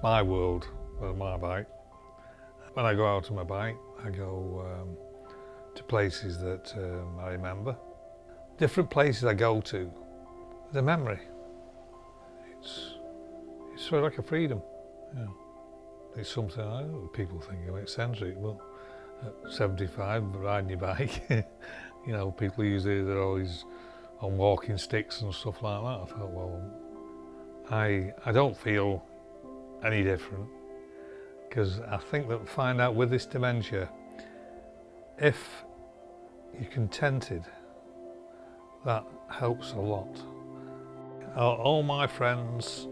my world with my bike. When I go out on my bike, I go to places that I remember. Different places I go to, the memory. It's sort of like a freedom. You know. It's something I know people think I'm eccentric, but at 75, riding your bike, you know, people usually they're always on walking sticks and stuff like that. I thought, well, I don't feel any different, because I think that find out with this dementia, if you're contented, that helps a lot. All my friends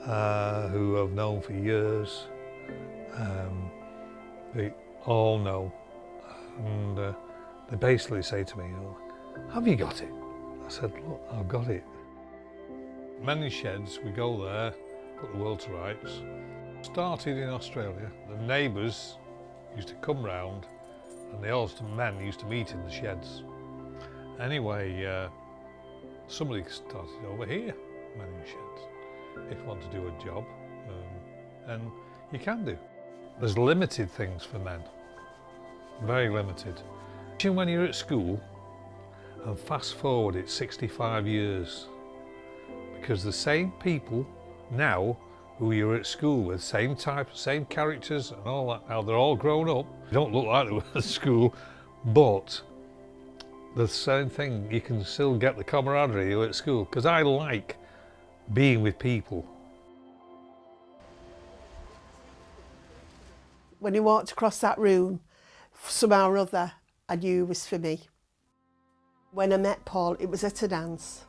who I've known for years, they all know, and they basically say to me, have you got it? I said, look, I've got it. Many sheds, we go there, put the world to rights. Started in Australia. The neighbours used to come round and the Alston men used to meet in the sheds. Anyway, somebody started over here, mending sheds. If you want to do a job, and you can do. There's limited things for men, very limited. When you're at school, and fast forward it 65 years, because the same people now who you're at school with, same type, same characters and all that, now they're all grown up. They don't look like they were at school, but the same thing, you can still get the camaraderie at school, because I like being with people. When he walked across that room, somehow or other, I knew it was for me. When I met Paul, it was at a dance,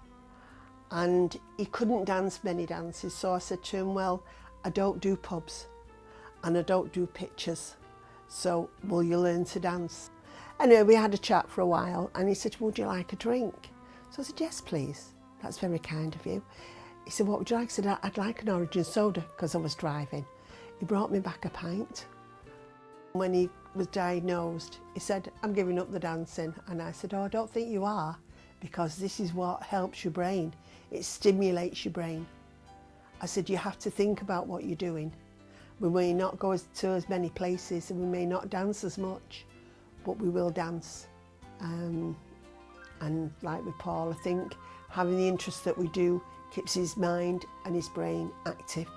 and he couldn't dance many dances, so I said to him, well, I don't do pubs and I don't do pictures, so will you learn to dance? Anyway, we had a chat for a while, and he said, would you like a drink? So I said, yes, please. That's very kind of you. He said, what would you like? I said, I'd like an orange and soda, because I was driving. He brought me back a pint. When he was diagnosed, he said, I'm giving up the dancing. And I said, oh, I don't think you are, because this is what helps your brain. It stimulates your brain. I said, you have to think about what you're doing. We may not go to as many places, and we may not dance as much, but we will dance. And like with Paul, I think having the interest that we do keeps his mind and his brain active,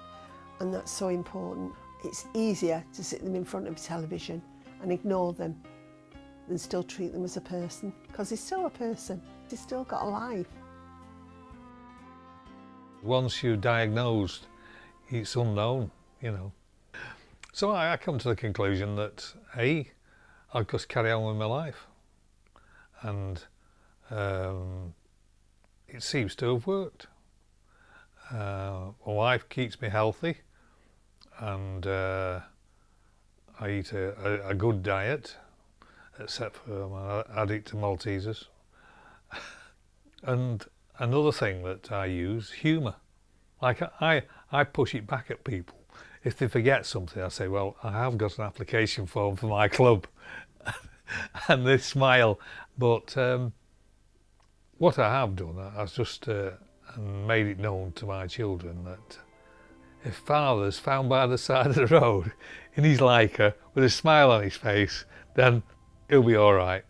and that's so important. It's easier to sit them in front of a television and ignore them than still treat them as a person, because he's still a person, he's still got a life. Once you're diagnosed, it's unknown, you know. So I come to the conclusion that I'll just carry on with my life, and it seems to have worked. My wife keeps me healthy, and I eat a good diet, except for I'm addict to Maltesers. And another thing that I use, humour. Like I push it back at people. If they forget something, I say, well, I have got an application form for my club. And they smile. But what I have done, I've just made it known to my children that if father's found by the side of the road in his Leica with a smile on his face, then he'll be all right.